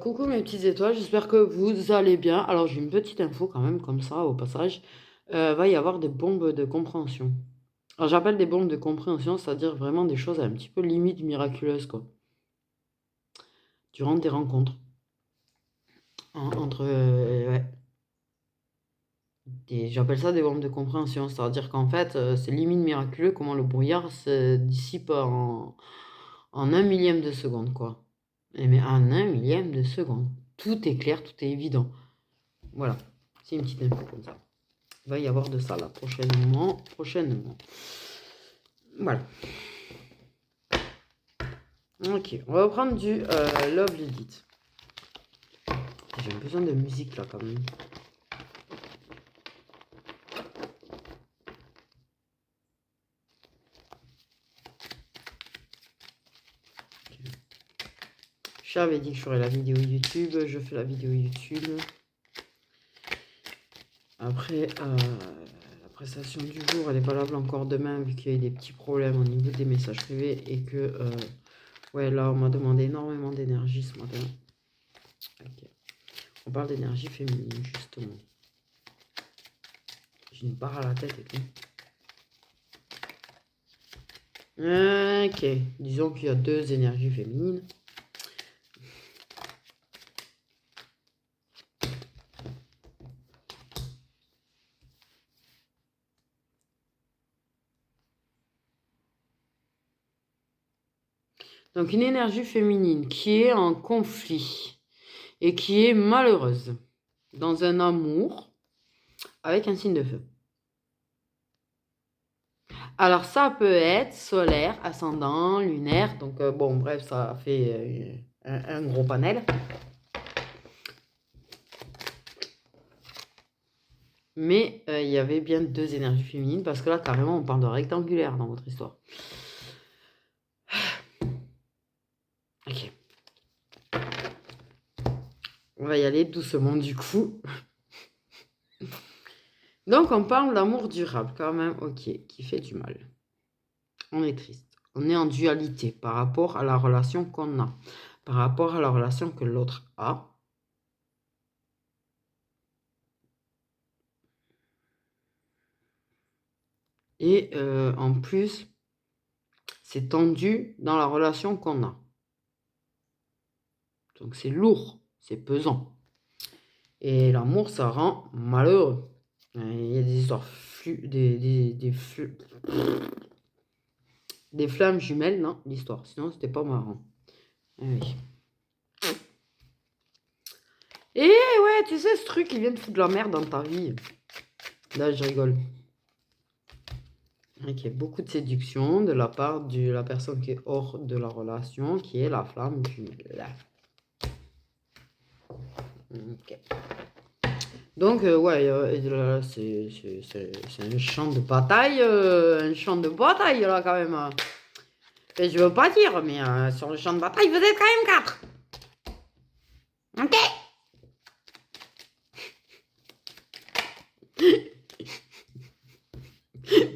Coucou mes petites étoiles, j'espère que vous allez bien. Alors j'ai une petite info quand même comme ça au passage. Va y avoir des bombes de compréhension. Alors j'appelle des bombes de compréhension, c'est-à-dire vraiment des choses un petit peu limite miraculeuses quoi. Durant des rencontres. Entre ouais. J'appelle ça des bombes de compréhension, c'est-à-dire qu'en fait c'est limite miraculeux comment le brouillard se dissipe en un millième de seconde quoi. Mais en un millième de seconde. Tout est clair, tout est évident. Voilà, c'est une petite info comme ça. Il va y avoir de ça là prochainement. Voilà. Ok, on va prendre du Love Lilith. J'ai besoin de musique là quand même. Okay. J'avais dit que je ferais la vidéo YouTube. Je fais la vidéo YouTube. Après, la prestation du jour, elle est valable encore demain vu qu'il y a eu des petits problèmes au niveau des messages privés et que, ouais, là, on m'a demandé énormément d'énergie ce matin. Okay. On parle d'énergie féminine, justement. J'ai une barre à la tête et tout. Ok, disons qu'il y a deux énergies féminines. Donc une énergie féminine qui est en conflit et qui est malheureuse dans un amour avec un signe de feu. Alors ça peut être solaire, ascendant, lunaire, donc bon bref ça fait un gros panel. Mais il y avait bien deux énergies féminines parce que là carrément on parle de rectangulaire dans votre histoire. Ok. On va y aller doucement du coup. Donc on parle d'amour durable quand même, ok, qui fait du mal. On est triste. On est en dualité par rapport à la relation qu'on a, par rapport à la relation que l'autre a. Et en plus, c'est tendu dans la relation qu'on a. Donc c'est lourd, c'est pesant. Et l'amour, ça rend malheureux. Il y a des histoires, des flammes jumelles, non, l'histoire. Sinon, c'était pas marrant. Ah oui. Et ouais, tu sais, ce truc, il vient de foutre de la merde dans ta vie. Là, je rigole. Ok, beaucoup de séduction de la part de la personne qui est hors de la relation, qui est la flamme jumelle. Ok. Donc, ouais, là, c'est un champ de bataille, là, quand même. Et je veux pas dire, mais sur le champ de bataille, vous êtes quand même 4. Ok.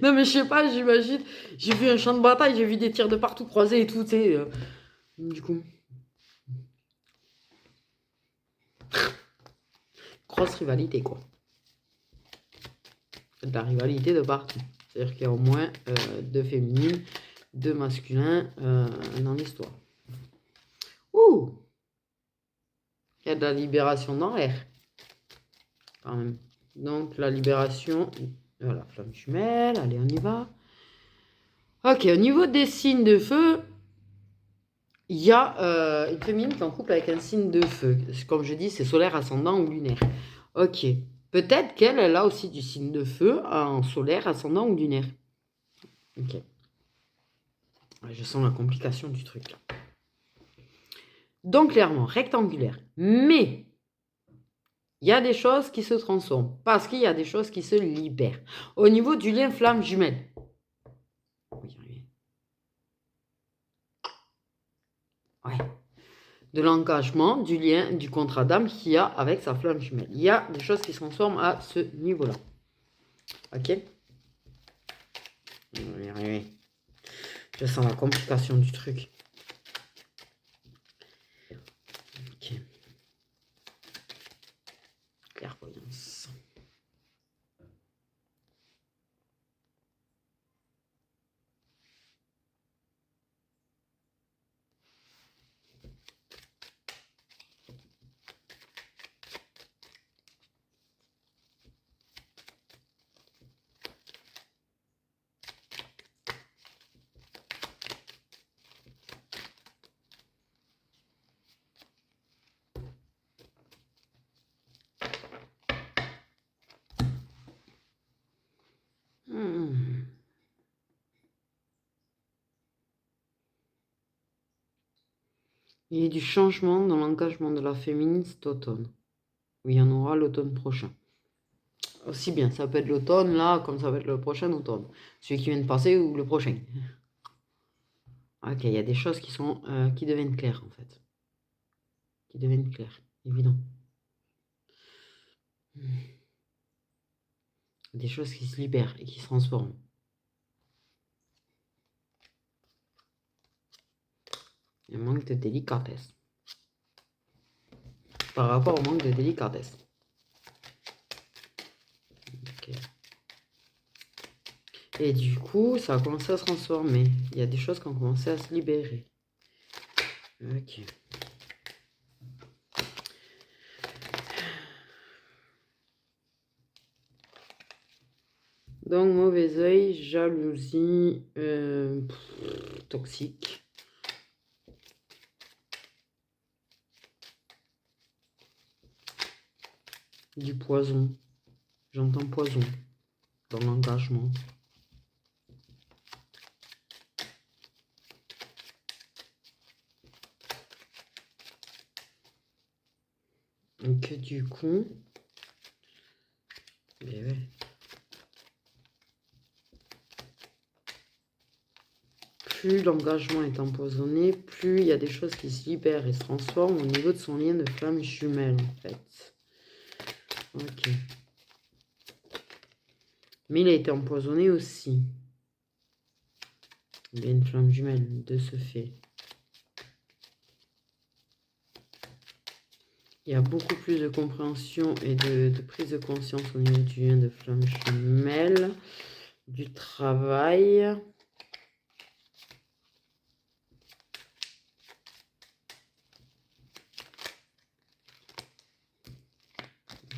Non, mais je sais pas, j'imagine. J'ai vu un champ de bataille, j'ai vu des tirs de partout croisés et tout, tu sais. Du coup. Grosse rivalité, quoi. De la rivalité de partout. C'est-à-dire qu'il y a au moins deux féminines, deux masculins dans l'histoire. Ouh! Il y a de la libération dans l'air. Quand même. Donc, la libération. Voilà, flamme jumelle. Allez, on y va. Ok, au niveau des signes de feu, il y a une féminine qui est en couple avec un signe de feu. Comme je dis, c'est solaire, ascendant ou lunaire. Ok. Peut-être qu'elle a aussi du signe de feu en solaire, ascendant ou lunaire. Ok. Je sens la complication du truc là. Donc clairement, rectangulaire. Mais il y a des choses qui se transforment parce qu'il y a des choses qui se libèrent. Au niveau du lien flamme jumelle. Ouais. De l'engagement, du lien, du contrat d'âme qu'il y a avec sa flamme jumelle. Il y a des choses qui se transforment à ce niveau-là. Ok? Je sens la complication du truc. Ok. Il y a du changement dans l'engagement de la féminine cet automne. Oui, il y en aura l'automne prochain. Aussi bien, ça peut être l'automne là, comme ça va être le prochain automne. Celui qui vient de passer ou le prochain. Ok, il y a des choses qui deviennent claires en fait. Qui deviennent claires, évident. Des choses qui se libèrent et qui se transforment. Un manque de délicatesse. Par rapport au manque de délicatesse. Okay. Et du coup, ça a commencé à se transformer. Il y a des choses qui ont commencé à se libérer. Ok. Donc, mauvais œil, jalousie, toxique. Du poison. J'entends poison dans l'engagement. Et que du coup... Mais ouais. Plus l'engagement est empoisonné, plus il y a des choses qui se libèrent et se transforment au niveau de son lien de flamme jumelle, en fait. Ok. Mais il a été empoisonné aussi. Il y a une flamme jumelle de ce fait. Il y a beaucoup plus de compréhension et de prise de conscience au niveau du lien de flamme jumelle, du travail.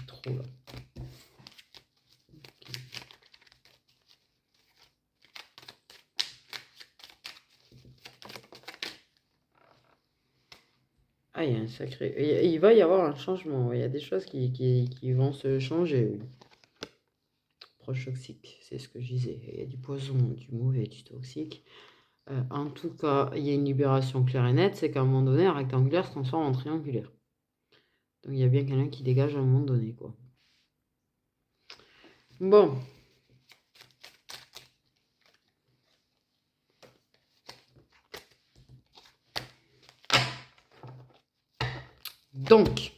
Trop là. Ah, il y a un sacré... Il va y avoir un changement. Il y a des choses qui vont se changer. Oui. Proche toxique, c'est ce que je disais. Il y a du poison, du mauvais, du toxique. En tout cas, il y a une libération claire et nette. C'est qu'à un moment donné, un rectangulaire se transforme en triangulaire. Donc il y a bien quelqu'un qui dégage à un moment donné, quoi. Bon. Donc.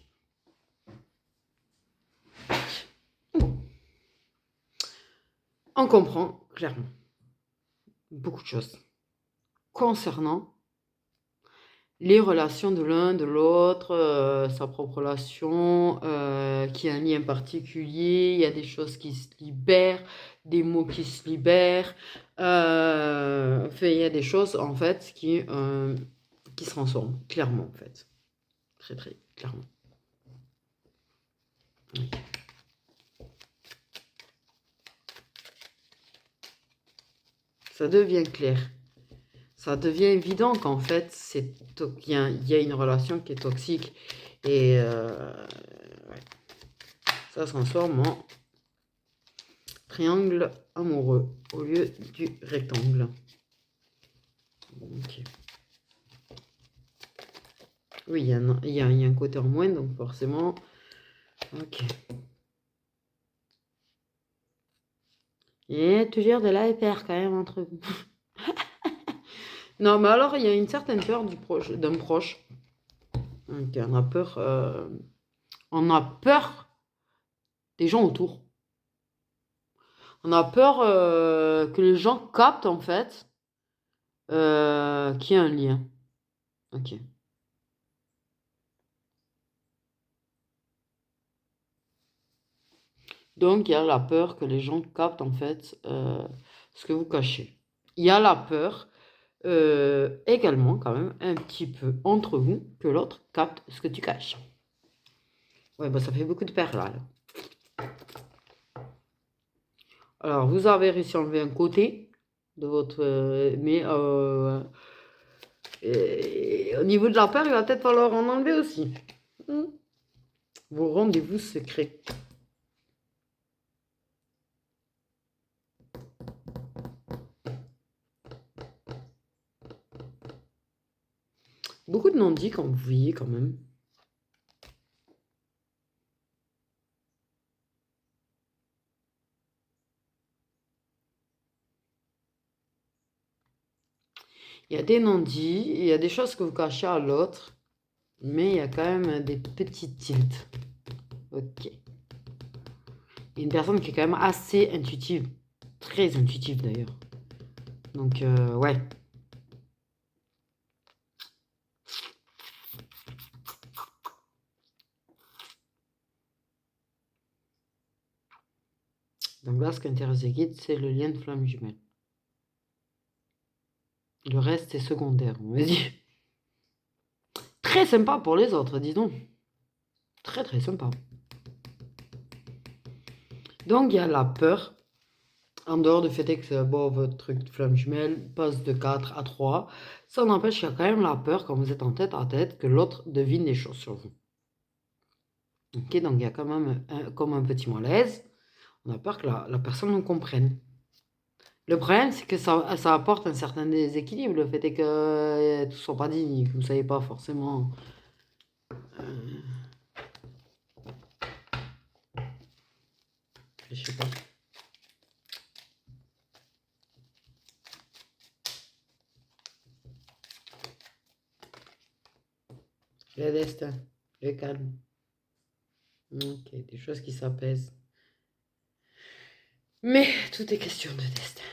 On comprend clairement beaucoup de choses concernant les relations de l'un, de l'autre, sa propre relation, qui a un lien particulier, il y a des choses qui se libèrent, des mots qui se libèrent, enfin, il y a des choses en fait qui se transforment, clairement en fait. Très très clairement. Oui. Ça devient clair. Ça devient évident qu'en fait, il y a une relation qui est toxique. Et ouais. Ça se transforme en triangle amoureux au lieu du rectangle. Okay. Oui, il y a un côté en moins, donc forcément... Ok. Et toujours de la peur quand même entre vous. Non, mais alors, il y a une certaine peur d'un proche. Okay, on a peur des gens autour. On a peur que les gens captent, en fait, qu'il y a un lien. Ok. Donc, il y a la peur que les gens captent, en fait, ce que vous cachez. Il y a la peur également, quand même, un petit peu entre vous, que l'autre capte ce que tu caches. Ouais, bah, ça fait beaucoup de peur, là. Alors, vous avez réussi à enlever un côté de votre... mais au niveau de la peur, il va peut-être falloir en enlever aussi. Vos rendez-vous secrets. Beaucoup de non-dits, comme vous voyez, quand même. Il y a des non-dits, il y a des choses que vous cachez à l'autre, mais il y a quand même des petits tilts. Ok. Il y a une personne qui est quand même assez intuitive. Très intuitive, d'ailleurs. Donc, ouais. Donc là, ce qui intéresse les guides, c'est le lien de flamme jumelle. Le reste, c'est secondaire, on va dire. Très sympa pour les autres, dis donc. Très, très sympa. Donc, il y a la peur. En dehors du fait que bon, votre truc de flamme jumelle passe de 4 à 3, ça n'empêche qu'il y a quand même la peur, quand vous êtes en tête à tête, que l'autre devine les choses sur vous. Ok, donc il y a quand même comme un petit malaise. On a peur que la personne nous comprenne. Le problème, c'est que ça apporte un certain déséquilibre. Le fait est que tout soit pas dit, que vous ne savez pas forcément. Je sais pas. Le destin, le calme. Ok, des choses qui s'apaisent. Mais tout est question de destin.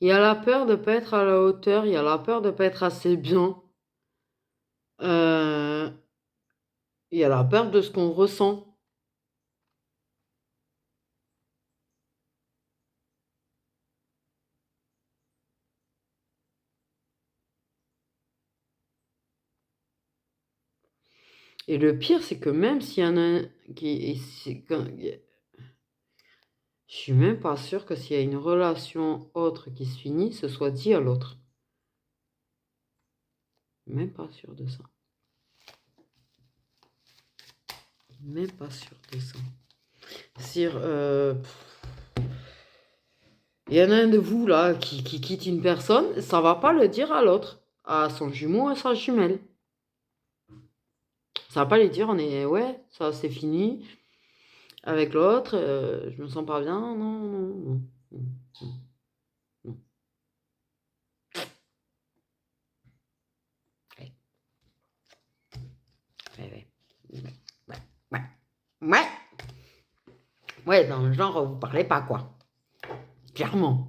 Il y a la peur de ne pas être à la hauteur, il y a la peur de ne pas être assez bien. Il y a la peur de ce qu'on ressent. Et le pire, c'est que même s'il y en a un qui... Je suis même pas sûre que s'il y a une relation autre qui se finit, ce soit dit à l'autre. Même pas sûre de ça. Même pas sûre de ça. Sire, il y en a un de vous là qui quitte une personne, ça va pas le dire à l'autre, à son jumeau, à sa jumelle. Ça va pas lui dire, on est, ouais, ça c'est fini. Avec l'autre, je me sens pas bien. Non, non, non, non, non, non. Ouais. Ouais, ouais. Ouais, ouais. Ouais. Ouais, dans le genre, vous parlez pas, quoi. Clairement.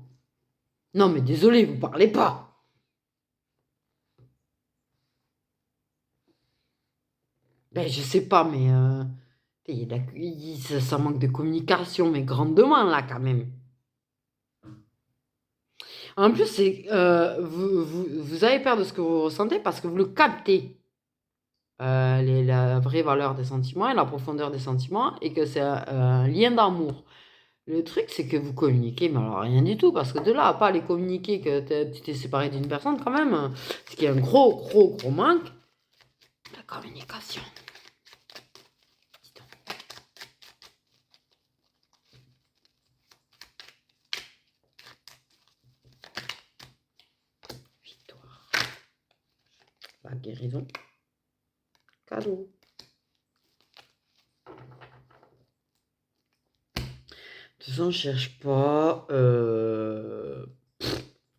Non, mais désolé, vous parlez pas. Ben, je sais pas, mais ça manque de communication, mais grandement, là, quand même. En plus, c'est, vous avez peur de ce que vous ressentez parce que vous le captez. La vraie valeur des sentiments et la profondeur des sentiments, et que c'est un lien d'amour. Le truc, c'est que vous communiquez, mais alors rien du tout, parce que de là à pas aller communiquer que tu t'es séparé d'une personne, quand même, ce qui est un gros, gros, gros manque, la communication. Dis donc. Victoire. La guérison. Cadeau. De toute façon, je cherche pas.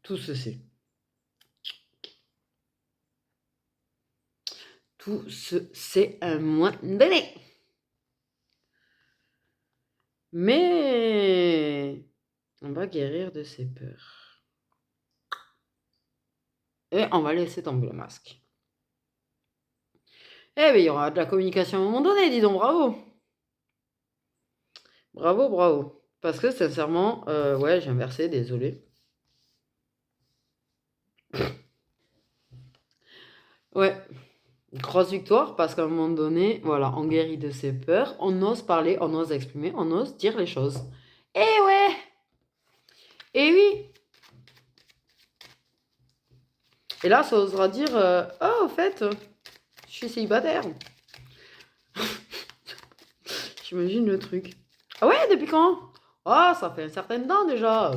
Tout se sait. Tout se sait à un moment donné. Mais on va guérir de ses peurs. Et on va laisser tomber le masque. Eh bien, il y aura de la communication à un moment donné, dis donc, bravo. Bravo, bravo. Parce que sincèrement, ouais, j'ai inversé, désolé. Ouais, grosse victoire parce qu'à un moment donné, voilà, on guérit de ses peurs, on ose parler, on ose exprimer, on ose dire les choses. Eh ouais. Eh oui. Et là, ça osera dire ah, au fait, je suis célibataire. J'imagine le truc. Ah ouais, depuis quand? Ah, ça fait un certain temps déjà.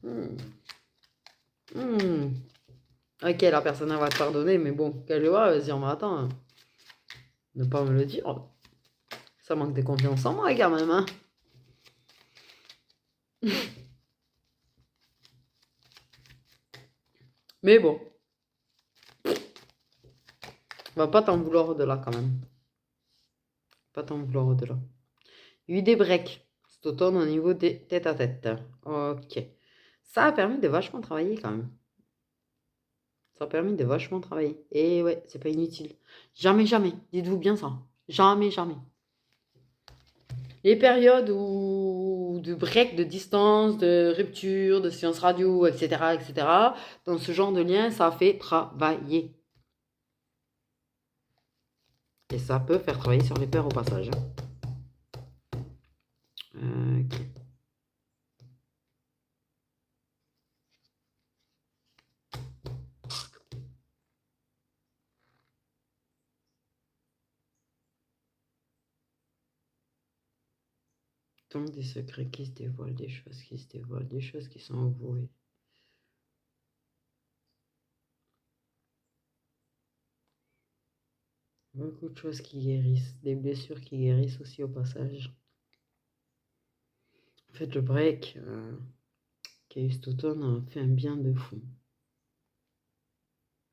Hmm. Hmm. Ok, la personne elle va te pardonner, mais bon, qu'elle va, elle va se dire, mais attends, ne pas me le dire. Ça manque de confiance en moi quand même, hein. Mais bon, va pas t'en vouloir de là quand même. Pas t'en vouloir de là. 8 des breaks cet automne au niveau des tête à tête. Ok. Ça a permis de vachement travailler quand même. Ça a permis de vachement travailler. Et ouais, c'est pas inutile. Jamais, jamais. Dites-vous bien ça. Jamais, jamais. Les périodes où de break, de distance, de rupture, de séance radio, etc., etc., dans ce genre de lien, ça fait travailler. Et ça peut faire travailler sur les peurs au passage. Ok. Donc des secrets qui se dévoilent, des choses qui se dévoilent, des choses qui sont avouées. Beaucoup de choses qui guérissent, des blessures qui guérissent aussi au passage. En fait, le break qui a eu cet automne a fait un bien de fou.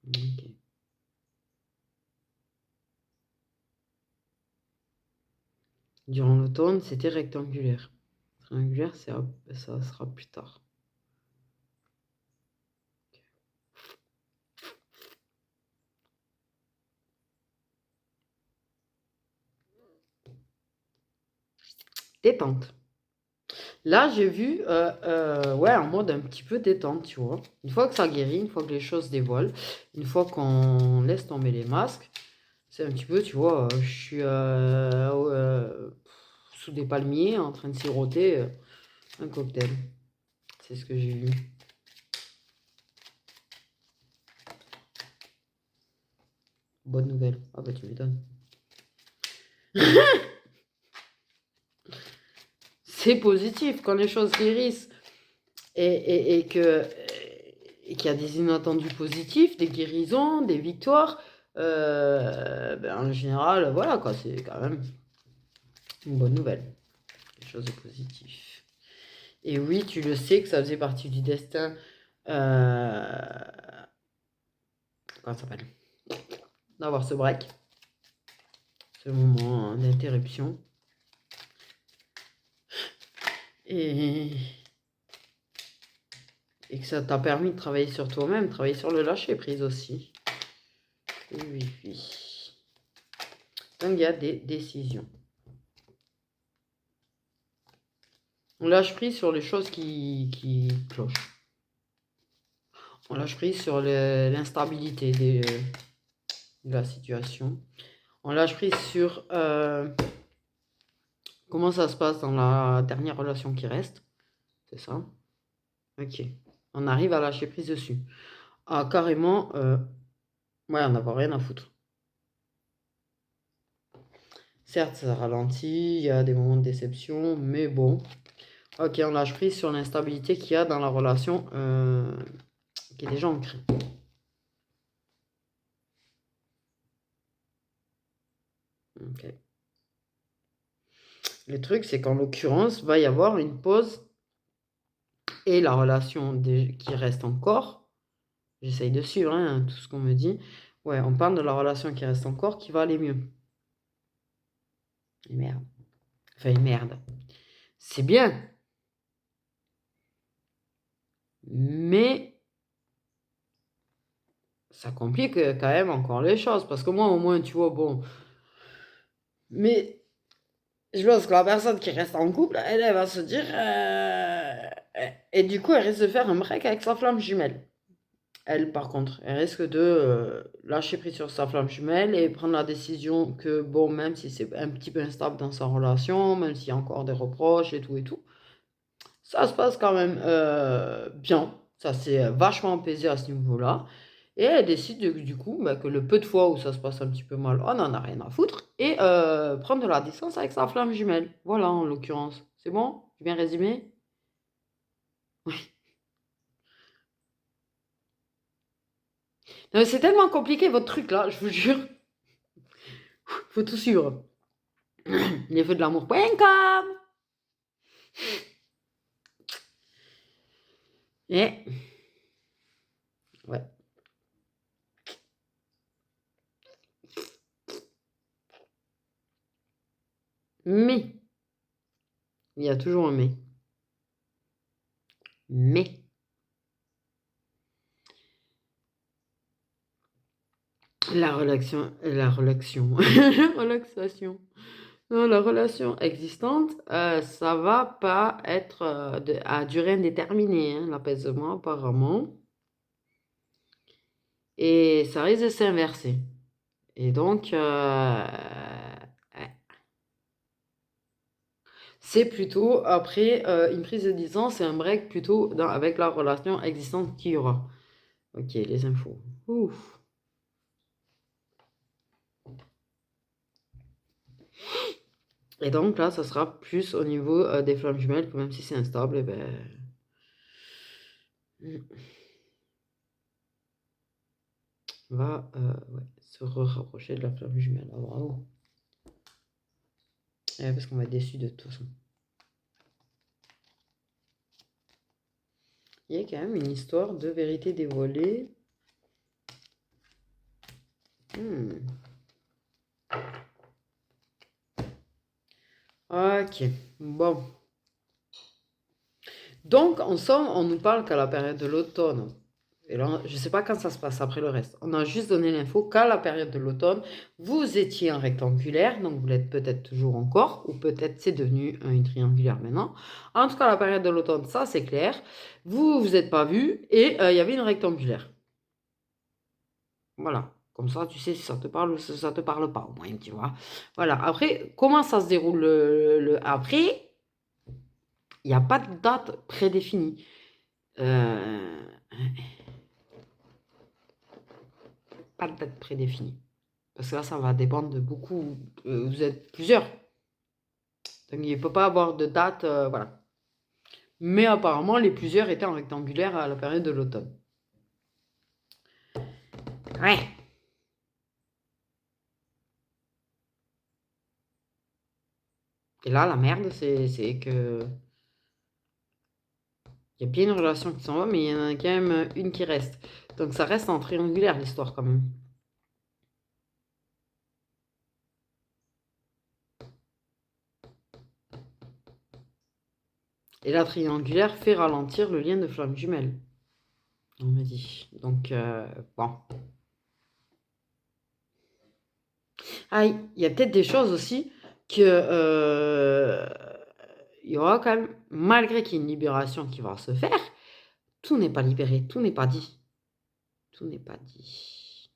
Ok. Durant l'automne, c'était rectangulaire. Rectangulaire, ça sera plus tard. Détente. Là, j'ai vu, ouais, en mode un petit peu détente, tu vois. Une fois que ça guérit, une fois que les choses dévoilent, une fois qu'on laisse tomber les masques, c'est un petit peu, tu vois, je suis sous des palmiers en train de siroter un cocktail. C'est ce que j'ai vu. Bonne nouvelle. Ah bah tu m'étonnes. C'est positif quand les choses guérissent et que et qu'il y a des inattendus positifs, des guérisons, des victoires. Ben, en général, voilà quoi, c'est quand même une bonne nouvelle. Quelque chose de positif. Et oui, tu le sais que ça faisait partie du destin. Comment ça s'appelle? D'avoir ce break, ce moment d'interruption. Et que ça t'a permis de travailler sur toi-même, travailler sur le lâcher prise aussi. Oui, oui. Donc il y a des décisions. On lâche prise sur les choses qui clochent. On lâche prise sur l'instabilité de la situation. On lâche prise sur comment ça se passe dans la dernière relation qui reste. C'est ça? Ok. On arrive à lâcher prise dessus. Ah, carrément, ouais, on n'a pas rien à foutre. Certes, ça ralentit, il y a des moments de déception, mais bon. Ok, on lâche prise sur l'instabilité qu'il y a dans la relation qui est déjà ancrée. Ok. Le truc, c'est qu'en l'occurrence, va y avoir une pause et la relation qui reste encore. J'essaye de suivre hein, tout ce qu'on me dit. Ouais, on parle de la relation qui reste encore qui va aller mieux. Et merde. Enfin, merde. C'est bien. Mais ça complique quand même encore les choses. Parce que moi, au moins, tu vois, bon. Mais je pense que la personne qui reste en couple, elle va se dire. Et du coup, elle risque de faire un break avec sa flamme jumelle. Elle, par contre, elle risque de lâcher prise sur sa flamme jumelle et prendre la décision que, bon, même si c'est un petit peu instable dans sa relation, même s'il y a encore des reproches et tout, ça se passe quand même bien. Ça s'est vachement apaisé à ce niveau-là. Et elle décide du coup que le peu de fois où ça se passe un petit peu mal, on n'en a rien à foutre. Et prendre de la distance avec sa flamme jumelle. Voilà, en l'occurrence. C'est bon? J'ai bien résumé? Oui. Non, mais c'est tellement compliqué votre truc là, je vous jure. Faut tout suivre. Les feux de l'amour.com. Et ouais. Mais il y a toujours un mais. Mais relaxation, relaxation. Non, la relation existante, ça va pas être à durée indéterminée, hein, l'apaisement apparemment. Et ça risque de s'inverser. Et donc, c'est plutôt après une prise de distance et un break plutôt avec la relation existante qu'il y aura. Ok, les infos. Ouf. Et donc là, ça sera plus au niveau des flammes jumelles, que même si c'est instable, eh ben, va ouais, se rapprocher de la flamme jumelle. Ah, bravo. Parce qu'on va être déçu de toute façon. Il y a quand même une histoire de vérité dévoilée. Ok, bon. Donc, en somme, on nous parle qu'à la période de l'automne. Et là, je ne sais pas quand ça se passe après le reste. On a juste donné l'info qu'à la période de l'automne, vous étiez en rectangulaire, donc vous l'êtes peut-être toujours encore, ou peut-être c'est devenu une triangulaire maintenant. En tout cas, la période de l'automne, ça c'est clair. Vous vous êtes pas vus et il y avait une rectangulaire. Voilà. Comme ça, tu sais si ça te parle ou si ça te parle pas, au moins, tu vois. Voilà. Après, comment ça se déroule après? Il n'y a pas de date prédéfinie. Pas de date prédéfinie. Parce que là, ça va dépendre de beaucoup. Vous êtes plusieurs. Donc, il ne peut pas avoir de date. Voilà. Mais apparemment, les plusieurs étaient en rectangulaire à la période de l'automne. Ouais. Et là, la merde, c'est que. Il y a bien une relation qui s'en va, mais il y en a quand même une qui reste. Donc, ça reste en triangulaire, l'histoire, quand même. Et la triangulaire fait ralentir le lien de flamme jumelle. On m'a dit. Donc, bon. Ah, il y a peut-être des choses aussi que il y aura quand même, malgré qu'il y ait une libération qui va se faire, tout n'est pas libéré, tout n'est pas dit. Tout n'est pas dit.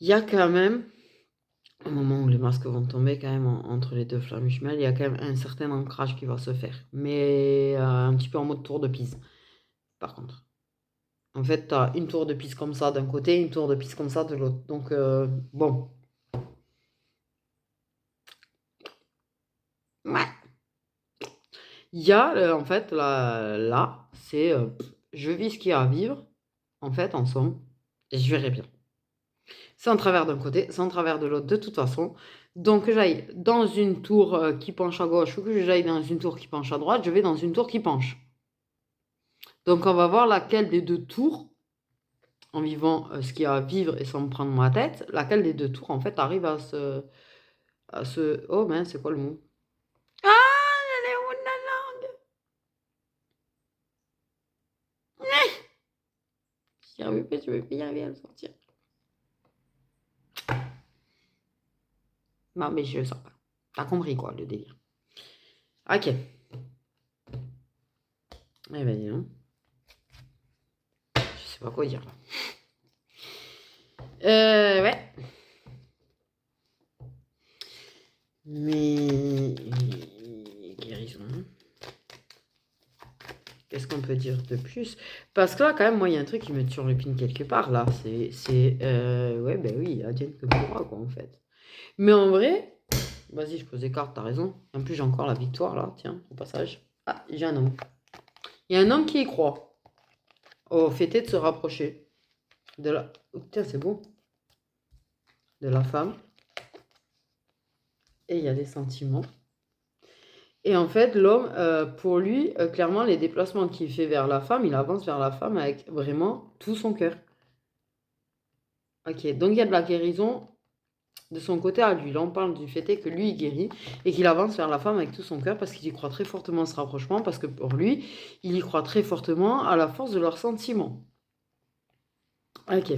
Il y a quand même, au moment où les masques vont tomber quand même entre les deux flammes jumelles, il y a quand même un certain ancrage qui va se faire. Mais un petit peu en mode tour de Pise, par contre. En fait, tu as une tour de Pise comme ça d'un côté, une tour de Pise comme ça de l'autre. Donc, bon. Ouais. Il y a, en fait, là c'est je vis ce qu'il y a à vivre, en fait, en somme, et je verrai bien. C'est en travers d'un côté, c'est en travers de l'autre, de toute façon. Donc, que j'aille dans une tour qui penche à gauche ou que j'aille dans une tour qui penche à droite, je vais dans une tour qui penche. Donc, on va voir laquelle des deux tours, en vivant ce qu'il y a à vivre et sans me prendre ma tête, laquelle des deux tours, en fait, arrive à se. Oh, mince, c'est quoi le mot? Ah, elle est où la langue? J'y arrive pas, je vais pas y arriver à le sortir. Non, mais je sors pas. T'as compris, quoi, le délire. Ok. Eh ben, dis donc. Je sais pas quoi dire, là. Ouais. Mais guérison. Qu'est-ce qu'on peut dire de plus? Parce que là, quand même, moi, il y a un truc qui me turlupine quelque part, là. Ouais, ben oui, advienne que pourra, quoi, en fait. Mais en vrai, vas-y, je pose des cartes, t'as raison. En plus, j'ai encore la victoire, là, tiens, au passage. Ah, j'ai un homme. Il y a un homme qui y croit. Au fait de se rapprocher de la... Oh, tiens, c'est beau. De la femme. Et il y a des sentiments. Et en fait, l'homme, pour lui, clairement, les déplacements qu'il fait vers la femme, il avance vers la femme avec vraiment tout son cœur. Ok, donc il y a de la guérison de son côté à lui. Là, on parle du fait que lui, il guérit et qu'il avance vers la femme avec tout son cœur parce qu'il y croit très fortement à ce rapprochement, parce que pour lui, il y croit très fortement à la force de leurs sentiments. Ok.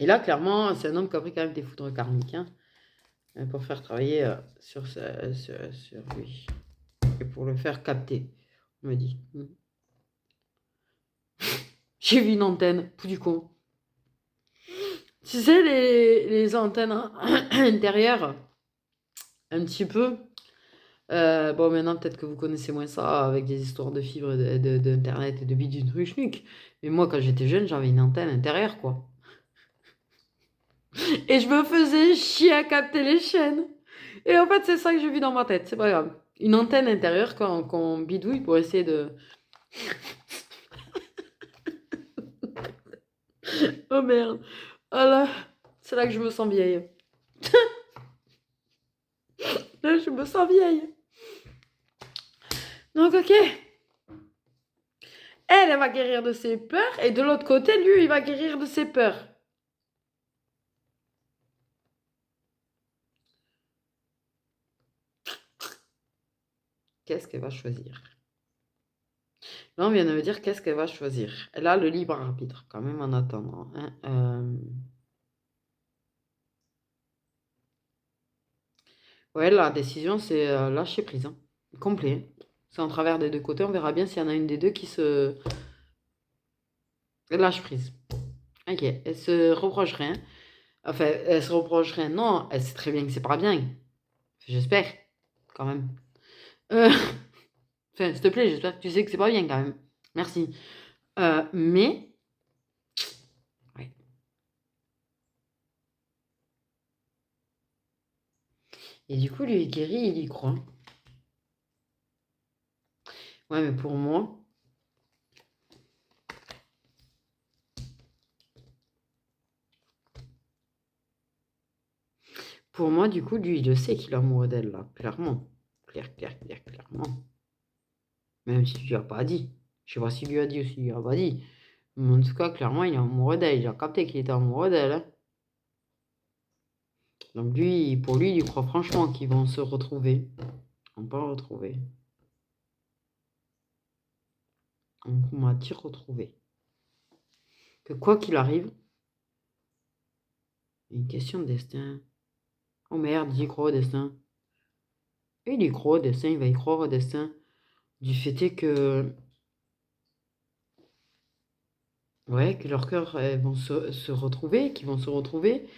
Et là, clairement, c'est un homme qui a pris quand même des foudres karmiques, hein, pour faire travailler sur lui. Et pour le faire capter, on me dit. J'ai vu une antenne, pou du con. Tu sais, les antennes intérieures, un petit peu. Bon, maintenant, peut-être que vous connaissez moins ça avec des histoires de fibres d'Internet et de bidule truc. Mais moi, quand j'étais jeune, j'avais une antenne intérieure, quoi. Et je me faisais chier à capter les chaînes. Et en fait, c'est ça que j'ai vu dans ma tête, c'est pas grave. Une antenne intérieure qu'on bidouille pour essayer de... Oh merde. Voilà. C'est là que je me sens vieille. Là, je me sens vieille. Donc, ok. Elle va guérir de ses peurs. Et de l'autre côté, lui, il va guérir de ses peurs. Qu'est-ce qu'elle va choisir? Là, on vient de me dire qu'est-ce qu'elle va choisir. Elle a le libre arbitre, quand même, en attendant. Hein. Ouais, la décision, c'est lâcher prise. Hein. Complet. C'est en travers des deux côtés. On verra bien s'il y en a une des deux qui se lâche prise. Ok, elle se reproche rien. Enfin, elle se reproche rien. Non, elle sait très bien que c'est pas bien. J'espère, quand même. Euh, Enfin, s'il te plaît, j'espère que tu sais que c'est pas bien, quand même. Merci. Mais... Ouais. Et du coup, lui, il guérit, il y croit. Ouais, mais pour moi... Pour moi, du coup, lui, il le sait qu'il est amoureux d'elle, là. Clairement. Clairement. Même si tu lui as pas dit. Je sais pas s'il lui a dit ou s'il lui a pas dit. Mais en tout cas, clairement, il est amoureux d'elle. Il a capté qu'il était amoureux d'elle. Hein. Donc lui, pour lui, il croit franchement qu'ils vont se retrouver. On peut retrouver. On m'a dit retrouver. Que quoi qu'il arrive, une question de destin. Oh merde, il y croit au destin. Et il y croit au destin, il va y croire au destin. Du fait est que... Ouais, que leurs cœurs vont se retrouver, qu'ils vont se retrouver.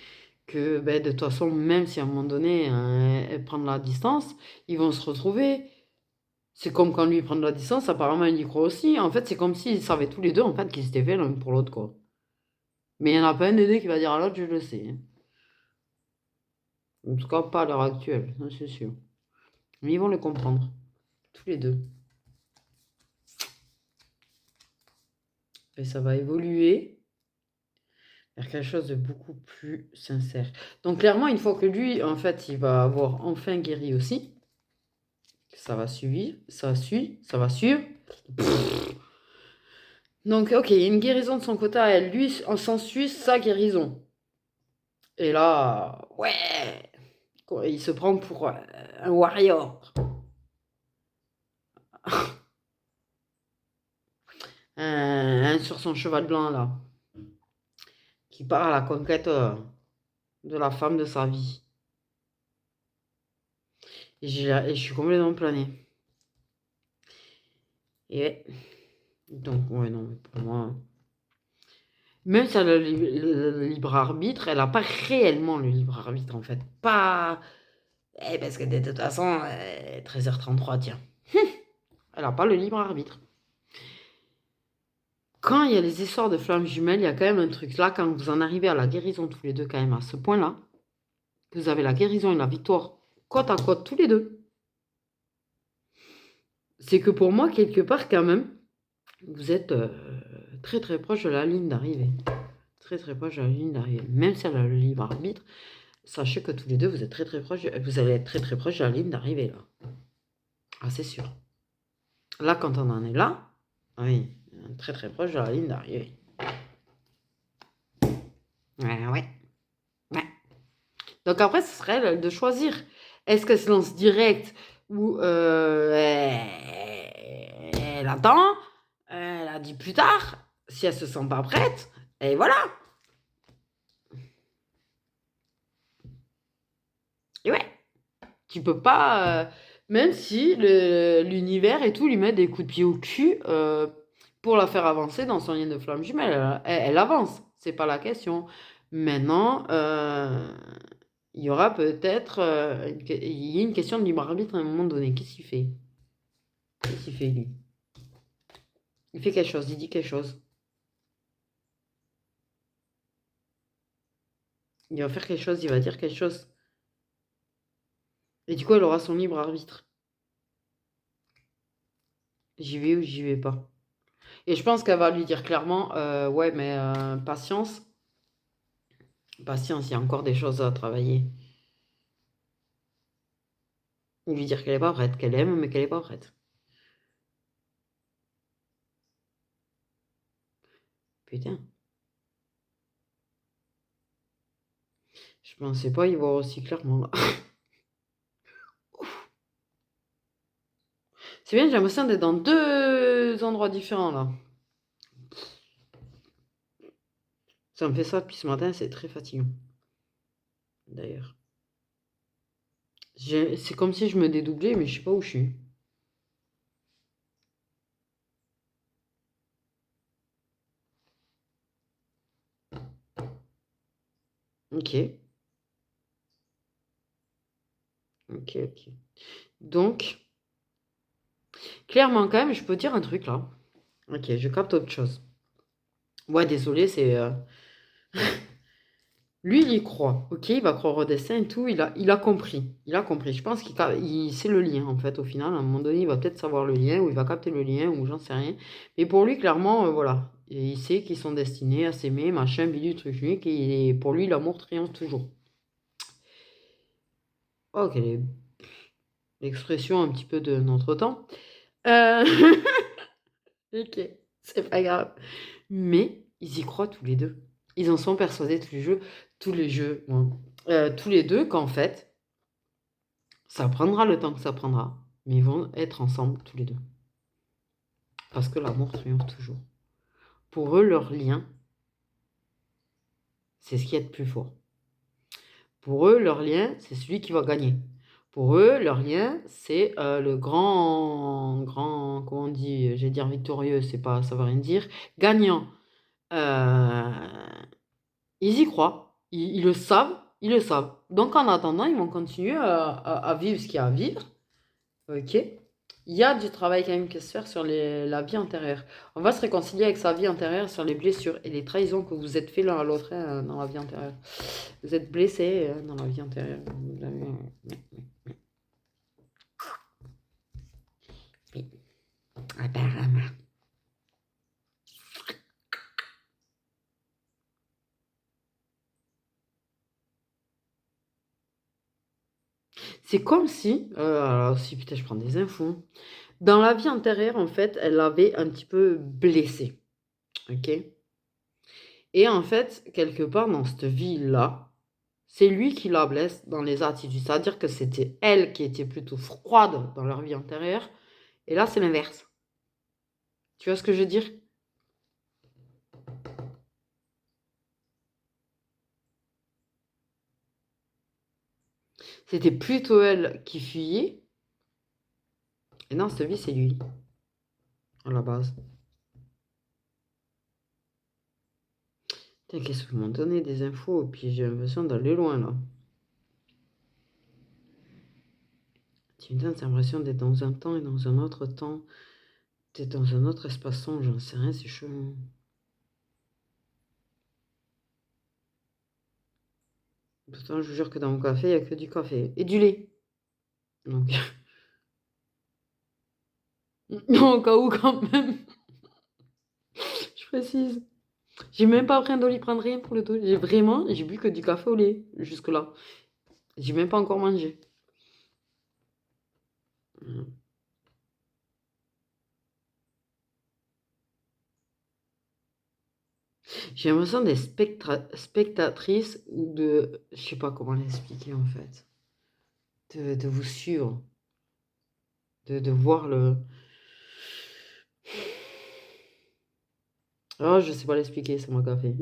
Que ben, de toute façon, même si à un moment donné, elle prend de la distance, ils vont se retrouver. C'est comme quand lui prend de la distance, apparemment il y croit aussi. En fait, c'est comme s'ils savaient tous les deux en fait qu'ils étaient faits l'un pour l'autre, quoi. Mais il n'y en a pas un des deux qui va dire à l'autre, je le sais. Hein. En tout cas, pas à l'heure actuelle, ça, c'est sûr. Mais ils vont le comprendre, tous les deux. Et ça va évoluer vers quelque chose de beaucoup plus sincère. Donc clairement, une fois que lui, en fait, il va avoir enfin guéri aussi, ça va suivre, ça va suivre. Donc, ok, il y a une guérison de son côté à elle. Lui, s'ensuit sa guérison. Et là, ouais, il se prend pour un warrior. Sur son cheval blanc, là. Qui part à la conquête de la femme de sa vie. Et je suis complètement plané. Et ouais. Donc, ouais, non, pour moi. Même si elle a le libre arbitre, elle n'a pas réellement le libre arbitre, en fait. Pas... parce que de toute façon, 13h33, tiens. Elle n'a pas le libre arbitre. Quand il y a les histoires de flammes jumelles, il y a quand même un truc. Là, quand vous en arrivez à la guérison tous les deux, quand même, à ce point-là, que vous avez la guérison et la victoire côte à côte tous les deux, c'est que pour moi, quelque part, quand même, vous êtes très très proche de la ligne d'arrivée. Très très proche de la ligne d'arrivée. Même si elle a le libre arbitre, sachez que tous les deux, vous êtes très très proche. Vous allez être très très proche de la ligne d'arrivée, là. Ah, c'est sûr. Là, quand on en est là, oui, très très proche de la ligne d'arrivée. Ouais, ouais. Ouais. Donc après, ce serait de choisir. Est-ce qu'elle se lance direct ou elle attend, elle a dit plus tard, si elle se sent pas prête, et voilà. Et ouais, tu peux pas, même si l'univers et tout lui met des coups de pied au cul pour la faire avancer dans son lien de flamme jumelle, elle avance, c'est pas la question. Maintenant, il y aura peut-être il y a une question de libre arbitre à un moment donné. Qu'est-ce qu'il fait? Qu'est-ce qu'il fait, lui? Il fait quelque chose, il dit quelque chose. Il va faire quelque chose, il va dire quelque chose. Et du coup, elle aura son libre arbitre. J'y vais ou j'y vais pas. Et je pense qu'elle va lui dire clairement, ouais, mais patience. Patience, il y a encore des choses à travailler. Ou lui dire qu'elle est pas prête, qu'elle aime, mais qu'elle est pas prête. Putain. Je pensais pas y voir aussi clairement, là. C'est bien, j'ai l'impression d'être dans deux endroits différents, là. Ça me fait ça depuis ce matin, c'est très fatigant. D'ailleurs. C'est comme si je me dédoublais, mais je sais pas où je suis. Ok. Ok, ok. Donc, clairement, quand même, je peux dire un truc, là. Ok, je capte autre chose. Ouais, désolé, c'est... Lui, il y croit, ok? Il va croire au destin et tout. Il a compris. Il a compris. Je pense c'est le lien, en fait, au final. À un moment donné, il va peut-être savoir le lien, ou il va capter le lien, ou j'en sais rien. Mais pour lui, clairement, voilà. Et il sait qu'ils sont destinés à s'aimer, machin, bidule, truc, truc. Et pour lui, l'amour triomphe toujours. Oh, quelle est l'expression un petit peu de notre temps. Euh, ok, c'est pas grave. Mais ils y croient tous les deux. Ils en sont persuadés tous les deux qu'en fait, ça prendra le temps que ça prendra, mais ils vont être ensemble tous les deux. Parce que l'amour triomphe toujours. Pour eux, leur lien, c'est ce qui est de plus fort. Pour eux, leur lien, c'est celui qui va gagner. Pour eux, leur lien, c'est le grand, comment on dit, j'allais dire victorieux, c'est pas, ça veut rien dire, gagnant. Euh, Ils y croient, ils le savent, ils le savent. Donc en attendant, ils vont continuer à vivre ce qu'il y a à vivre. Ok. Il y a du travail quand même qui se faire sur la vie antérieure. On va se réconcilier avec sa vie antérieure sur les blessures et les trahisons que vous êtes fait l'un à l'autre dans la vie antérieure. Vous êtes blessés dans la vie antérieure. Oui, apparemment. C'est comme si, alors si putain je prends des infos, dans la vie antérieure en fait, elle l'avait un petit peu blessé, ok? Et en fait, quelque part dans cette vie-là, c'est lui qui la blesse dans les attitudes. C'est-à-dire que c'était elle qui était plutôt froide dans leur vie antérieure. Et là, c'est l'inverse. Tu vois ce que je veux dire? C'était plutôt elle qui fuyait. Et dans cette vie, c'est lui, à la base. Putain, qu'est-ce que vous m'en donnez des infos? Puis j'ai l'impression d'aller loin, là. Tu me donnes l'impression d'être dans un temps et dans un autre temps. T'es dans un autre espace-temps, j'en sais rien, c'est chelou. Pourtant, je vous jure que dans mon café, il n'y a que du café. Et du lait. Donc, non, au cas où, quand même. Je précise. J'ai même pas pris un Doliprane, rien pour le tout. J'ai bu que du café au lait, jusque-là. J'ai même pas encore mangé. J'ai l'impression d'être spectatrice ou de... Je sais pas comment l'expliquer, en fait. De vous suivre. De voir le... Oh, je sais pas l'expliquer, c'est mon café.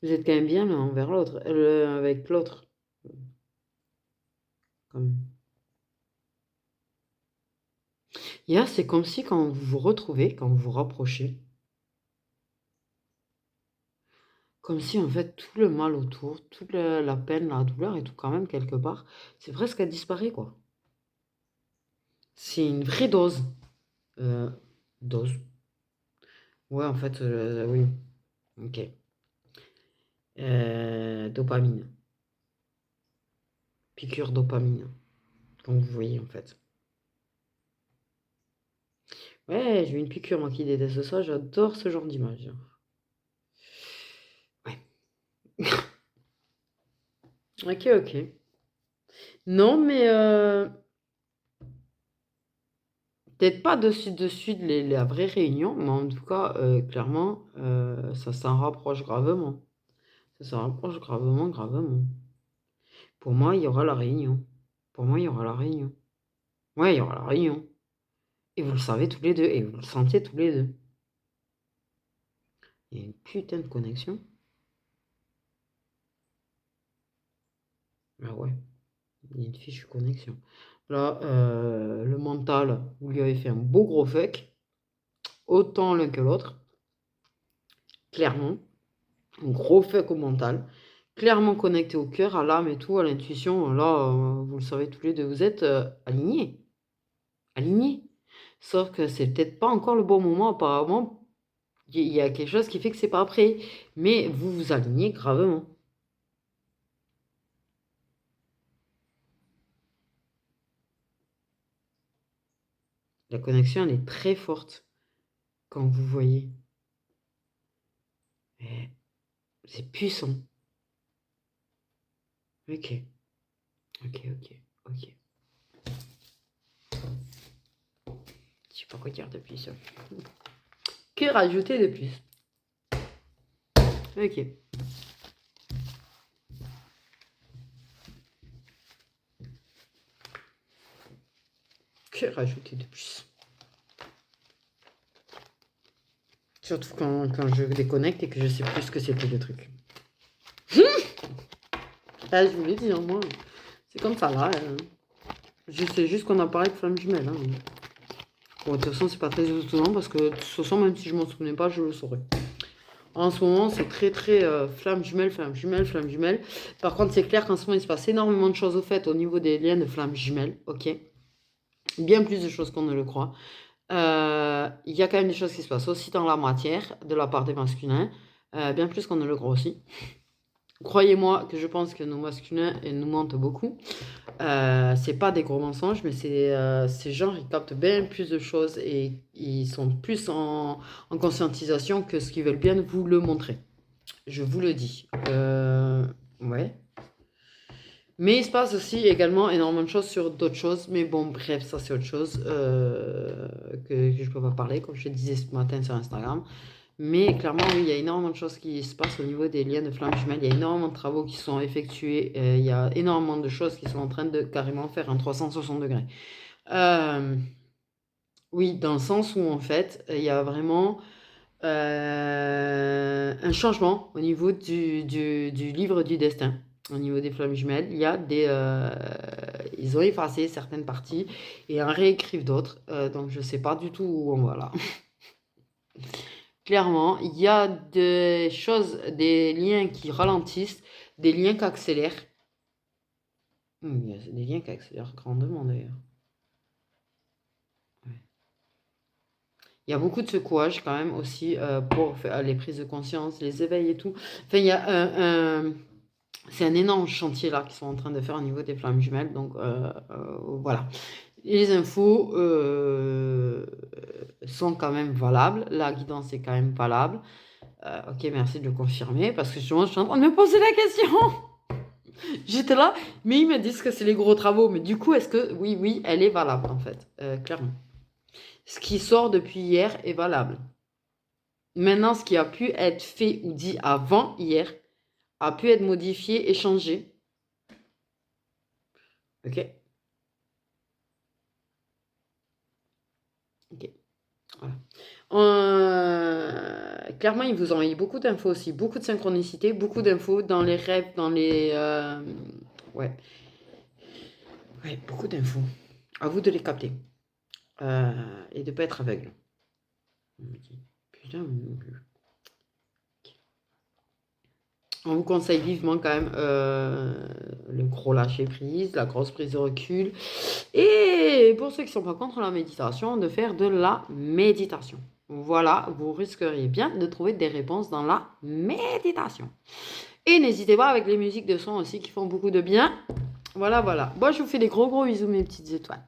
Vous êtes quand même bien l'un envers l'autre, avec l'autre. Comme... Hier, c'est comme si quand vous vous retrouvez, quand vous vous rapprochez, comme si en fait tout le mal autour, toute la peine, la douleur et tout quand même quelque part, c'est presque à disparaître quoi. C'est une vraie dose. Euh, dose. Ouais, en fait, oui. Ok. Dopamine. Piqûre dopamine. Comme vous voyez en fait. Ouais, j'ai eu une piqûre moi qui déteste ça, j'adore ce genre d'image. Ouais. Ok, ok. Non, mais peut-être pas de suite la vraie réunion, mais en tout cas, clairement, ça s'en rapproche gravement. Ça s'en rapproche gravement, gravement. Pour moi, il y aura la réunion. Pour moi, il y aura la réunion. Ouais, il y aura la réunion. Et vous le savez tous les deux, et vous le sentez tous les deux. Il y a une putain de connexion. Ah ouais, il y a une fichue connexion. Là, le mental, vous lui avez fait un beau gros fuck, autant l'un que l'autre, clairement. Un gros fuck au mental, clairement connecté au cœur, à l'âme et tout, à l'intuition. Là, vous le savez tous les deux, vous êtes alignés. Alignés. Sauf que c'est peut-être pas encore le bon moment, apparemment. Il y a quelque chose qui fait que c'est pas prêt. Mais vous vous alignez gravement. La connexion, elle est très forte quand vous voyez. Eh, c'est puissant. Ok. Ok, ok, ok. Je sais pas quoi dire de plus. Que rajouter de plus? Ok. Que rajouter de plus? Surtout quand je déconnecte et que je sais plus ce que c'était le truc. Ah, je vous l'ai dit, hein, moi. C'est comme ça, là. Je sais juste qu'on a parlé de flammes jumelles. Hein. Bon, de toute façon, c'est pas très étonnant parce que de toute façon, même si je m'en souvenais pas, je le saurais. En ce moment, c'est très, très flammes jumelles, flammes jumelles, flammes jumelles. Par contre, c'est clair qu'en ce moment, il se passe énormément de choses au fait au niveau des liens de flammes jumelles. Ok. Bien plus de choses qu'on ne le croit. Il y a quand même des choses qui se passent aussi dans la matière de la part des masculins. Bien plus qu'on ne le croit aussi. Croyez-moi que je pense que nos masculins nous mentent beaucoup. C'est pas des gros mensonges, mais ces gens, ils captent bien plus de choses et ils sont plus en conscientisation que ce qu'ils veulent bien vous le montrer. Je vous le dis. Ouais. Mais il se passe aussi également énormément de choses sur d'autres choses. Mais bon, bref, ça c'est autre chose que je peux pas parler, comme je te disais ce matin sur Instagram. Mais clairement, oui, il y a énormément de choses qui se passent au niveau des liens de flammes jumelles. Il y a énormément de travaux qui sont effectués. Il y a énormément de choses qui sont en train de carrément faire un 360 degrés. Oui, dans le sens où en fait, il y a vraiment un changement au niveau du livre du destin. Au niveau des flammes jumelles, ils ont effacé certaines parties et en réécrivent d'autres. Donc, je ne sais pas du tout où on va là. Clairement, il y a des choses, des liens qui ralentissent, des liens qui accélèrent. Il y a des liens qui accélèrent grandement d'ailleurs. Il y a beaucoup de secouages quand même aussi pour faire les prises de conscience, les éveils et tout. Enfin, il y a c'est un énorme chantier là qu'ils sont en train de faire au niveau des flammes jumelles. Donc voilà. Les infos sont quand même valables. La guidance est quand même valable. Ok, merci de le confirmer parce que justement, je suis en train de me poser la question. J'étais là, mais ils me disent que c'est les gros travaux. Mais du coup, est-ce que... Oui, elle est valable en fait, clairement. Ce qui sort depuis hier est valable. Maintenant, ce qui a pu être fait ou dit avant hier a pu être modifié et changé. Ok. Ok. Voilà. Clairement, ils vous ont envoyé beaucoup d'infos aussi, beaucoup de synchronicité, beaucoup d'infos dans les rêves, dans les... Ouais. Ouais, beaucoup d'infos. À vous de les capter. Et de ne pas être aveugle. Putain, on vous conseille vivement quand même le gros lâcher prise, la grosse prise de recul. Et pour ceux qui ne sont pas contre la méditation, de faire de la méditation. Voilà, vous risqueriez bien de trouver des réponses dans la méditation. Et n'hésitez pas avec les musiques de son aussi qui font beaucoup de bien. Voilà. Moi, je vous fais des gros bisous mes petites étoiles.